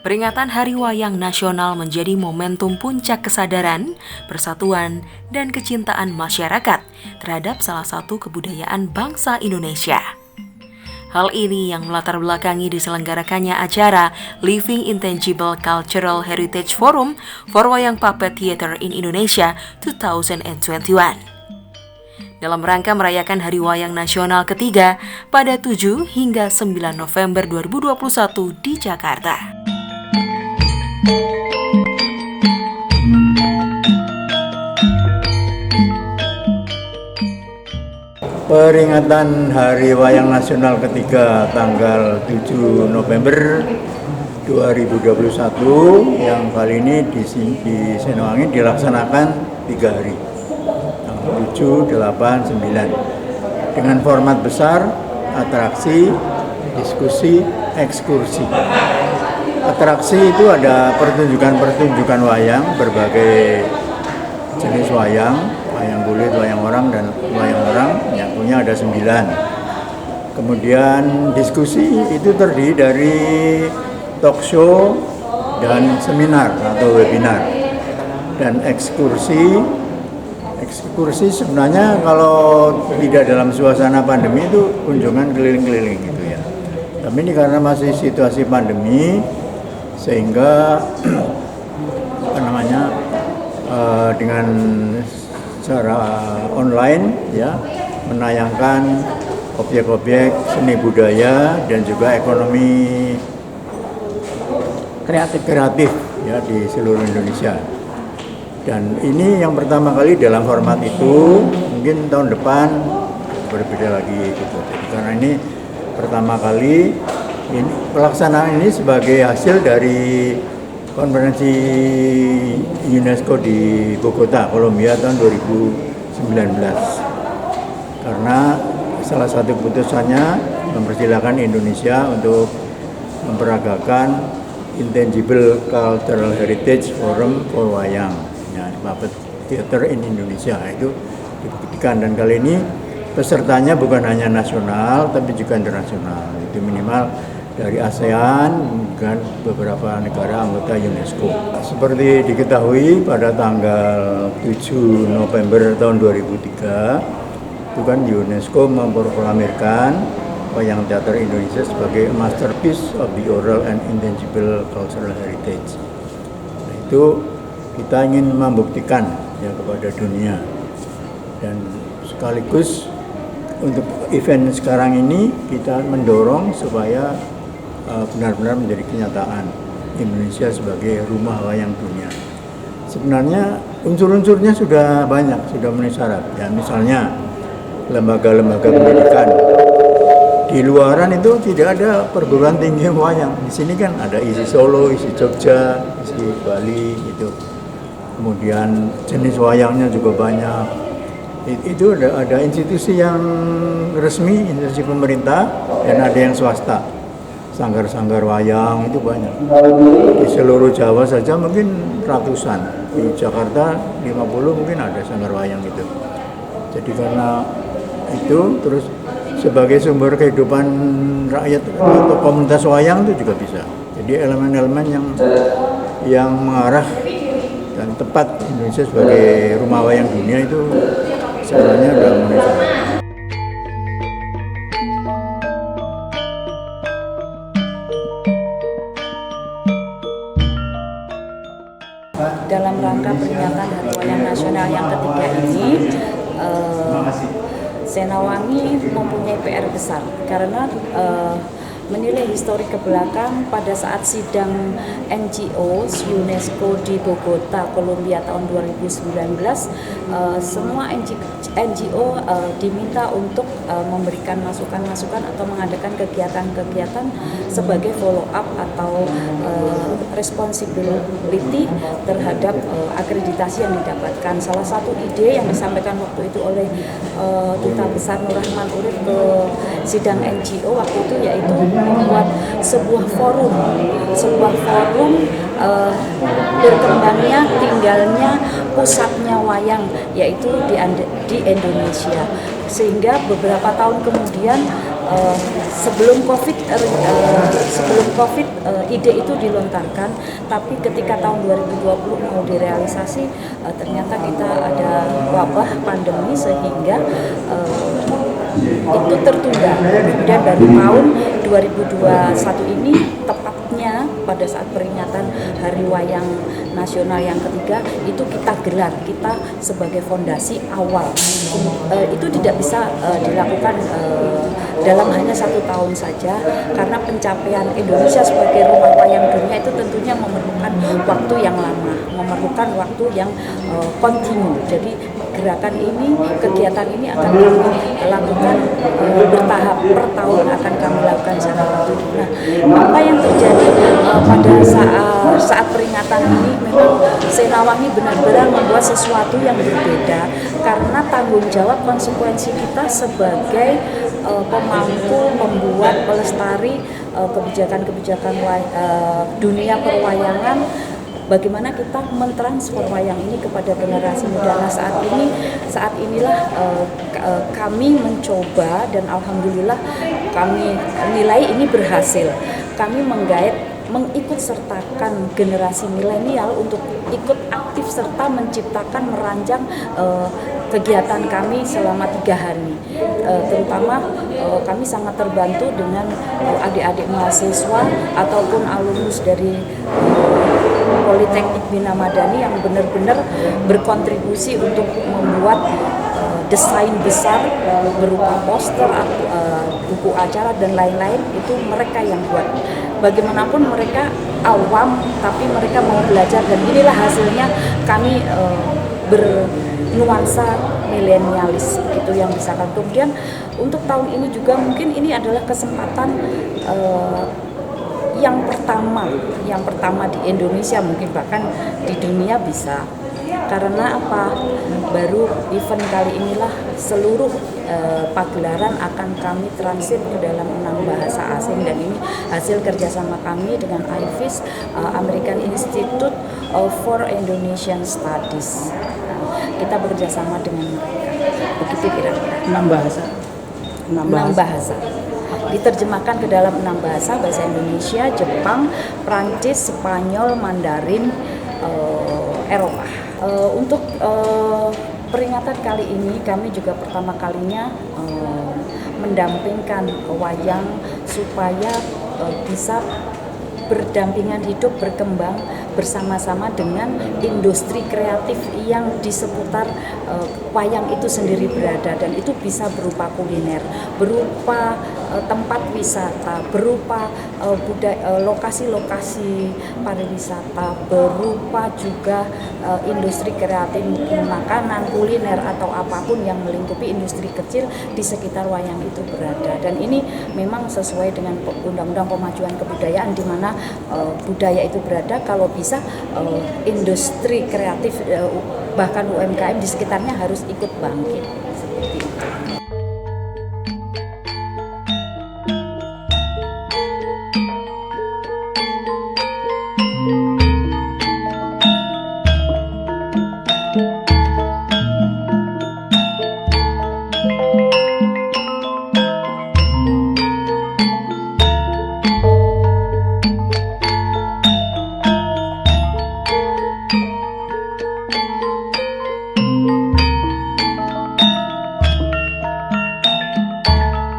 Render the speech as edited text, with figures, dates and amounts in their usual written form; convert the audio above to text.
Peringatan Hari Wayang Nasional menjadi momentum puncak kesadaran, persatuan, dan kecintaan masyarakat terhadap salah satu kebudayaan bangsa Indonesia. Hal ini yang melatar belakangi diselenggarakannya acara Living Intangible Cultural Heritage Forum for Wayang Puppet Theater in Indonesia 2021. Dalam rangka merayakan Hari Wayang Nasional ketiga pada 7 hingga 9 November 2021 di Jakarta. Peringatan Hari Wayang Nasional ketiga tanggal 7 November 2021 yang kali ini di Senowangi dilaksanakan 3 hari, tanggal 7, 8, 9, dengan format besar, atraksi, diskusi, ekskursi. Atraksi itu ada pertunjukan wayang, berbagai jenis wayang kulit, wayang orang, dan wayang orang yang punya ada 9. Kemudian diskusi itu terdiri dari talk show dan seminar atau webinar. Dan ekskursi sebenarnya kalau tidak dalam suasana pandemi itu kunjungan keliling-keliling gitu ya. Tapi ini karena masih situasi pandemi sehingga dengan secara online ya menayangkan objek-objek seni budaya dan juga ekonomi kreatif ya di seluruh Indonesia. Dan ini yang pertama kali dalam format itu, mungkin tahun depan berbeda lagi gitu. Jadi karena ini pertama kali pelaksanaan ini sebagai hasil dari konferensi UNESCO di Bogota, Kolombia tahun 2019. Karena salah satu keputusannya mempersilahkan Indonesia untuk memperagakan Intangible Cultural Heritage Forum for Wayang, ya, Puppet Theater in Indonesia, itu dibuktikan. Dan kali ini pesertanya bukan hanya nasional, tapi juga internasional. Itu minimal dari ASEAN dan beberapa negara anggota UNESCO. Seperti diketahui pada tanggal 7 November tahun 2003, itu kan UNESCO memproklamirkan wayang teater Indonesia sebagai masterpiece of the oral and intangible cultural heritage. Nah, itu kita ingin membuktikan ya kepada dunia. Dan sekaligus untuk event sekarang ini kita mendorong supaya benar-benar menjadi kenyataan Indonesia sebagai rumah wayang dunia. Sebenarnya unsur-unsurnya sudah banyak, sudah memenuhi syarat. Ya, misalnya lembaga-lembaga pendidikan di luaran itu tidak ada perguruan tinggi wayang. Di sini kan ada ISI Solo, ISI Jogja, ISI Bali itu. Kemudian jenis wayangnya juga banyak. Itu ada institusi yang resmi, institusi pemerintah, dan ada yang swasta. Sanggar-sanggar wayang itu banyak. Di seluruh Jawa saja mungkin ratusan. Di Jakarta 50 mungkin ada sanggar wayang gitu. Jadi karena itu terus sebagai sumber kehidupan rakyat atau komunitas wayang itu juga bisa. Jadi elemen-elemen yang mengarah dan tepat Indonesia sebagai rumah wayang dunia itu sebenarnya sudah memenuhi syarat. Dalam rangka peringatan Hari Wayang Nasional yang ketiga ini, Senowangi mempunyai PR besar karena menilai histori ke belakang pada saat sidang NGO UNESCO di Bogota, Kolombia tahun 2019, semua NGO diminta untuk memberikan masukan-masukan atau mengadakan kegiatan-kegiatan sebagai follow up atau responsibility terhadap akreditasi yang didapatkan. Salah satu ide yang disampaikan waktu itu oleh Duta Besar Nur Rahman Urip ke sidang NGO waktu itu yaitu membuat sebuah forum berkembangnya, tinggalnya, pusatnya wayang yaitu di Indonesia. Sehingga beberapa tahun kemudian sebelum COVID ide itu dilontarkan, tapi ketika tahun 2020 mau direalisasi ternyata kita ada wabah pandemi sehingga itu tertunda. Kemudian baru tahun 2021 ini tepatnya pada saat peringatan Hari Wayang Nasional yang ketiga itu kita gelar, kita sebagai fondasi awal. Itu tidak bisa dilakukan dalam hanya 1 tahun saja, karena pencapaian Indonesia sebagai rumah wayang dunia itu tentunya memerlukan waktu yang lama, memerlukan waktu yang kontinu. Jadi gerakan ini, kegiatan ini akan kami lakukan bertahap, per tahun akan kami lakukan secara kontinu. Nah, apa yang terjadi pada saat peringatan ini, memang Senawangi benar-benar membuat sesuatu yang berbeda, karena tanggung jawab konsekuensi kita sebagai pemangku, pembuat, pelestari kebijakan-kebijakan dunia perwayangan. Bagaimana kita mentransfer wayang ini kepada generasi muda. Nah, saat inilah kami mencoba, dan alhamdulillah kami nilai ini berhasil. Kami mengikut sertakan generasi milenial untuk ikut aktif serta menciptakan, merancang kegiatan kami selama 3 hari. Terutama kami sangat terbantu dengan adik-adik mahasiswa ataupun alumnus dari Politeknik Bina Madani yang benar-benar berkontribusi untuk membuat desain besar berupa poster, buku acara dan lain-lain. Itu mereka yang buat. Bagaimanapun mereka awam, tapi mereka mau belajar, dan inilah hasilnya. Kami bernuansa milenialis, itu yang bisa kami. Kemudian untuk tahun ini juga mungkin ini adalah kesempatan yang pertama di Indonesia, mungkin bahkan di dunia bisa. Karena apa? Baru event kali inilah seluruh pagelaran akan kami translate ke dalam 6 bahasa asing, dan ini hasil kerjasama kami dengan IFIS, American Institute for Indonesian Studies. Kita bekerjasama dengan mereka. Begitu kira-kira. 6 bahasa. 6 bahasa. Diterjemahkan ke dalam 6 bahasa Indonesia, Jepang, Prancis, Spanyol, Mandarin, Eropa. Untuk peringatan kali ini kami juga pertama kalinya mendampingkan wayang supaya bisa berdampingan hidup, berkembang bersama-sama dengan industri kreatif yang di seputar wayang itu sendiri berada, dan itu bisa berupa kuliner, berupa tempat wisata, berupa lokasi-lokasi pariwisata, berupa juga industri kreatif, makanan, kuliner atau apapun yang melingkupi industri kecil di sekitar wayang itu berada. Dan ini memang sesuai dengan Undang-Undang Pemajuan Kebudayaan, di mana budaya itu berada. Kalau bisa industri kreatif bahkan UMKM di sekitarnya harus ikut bangkit. Seperti itu.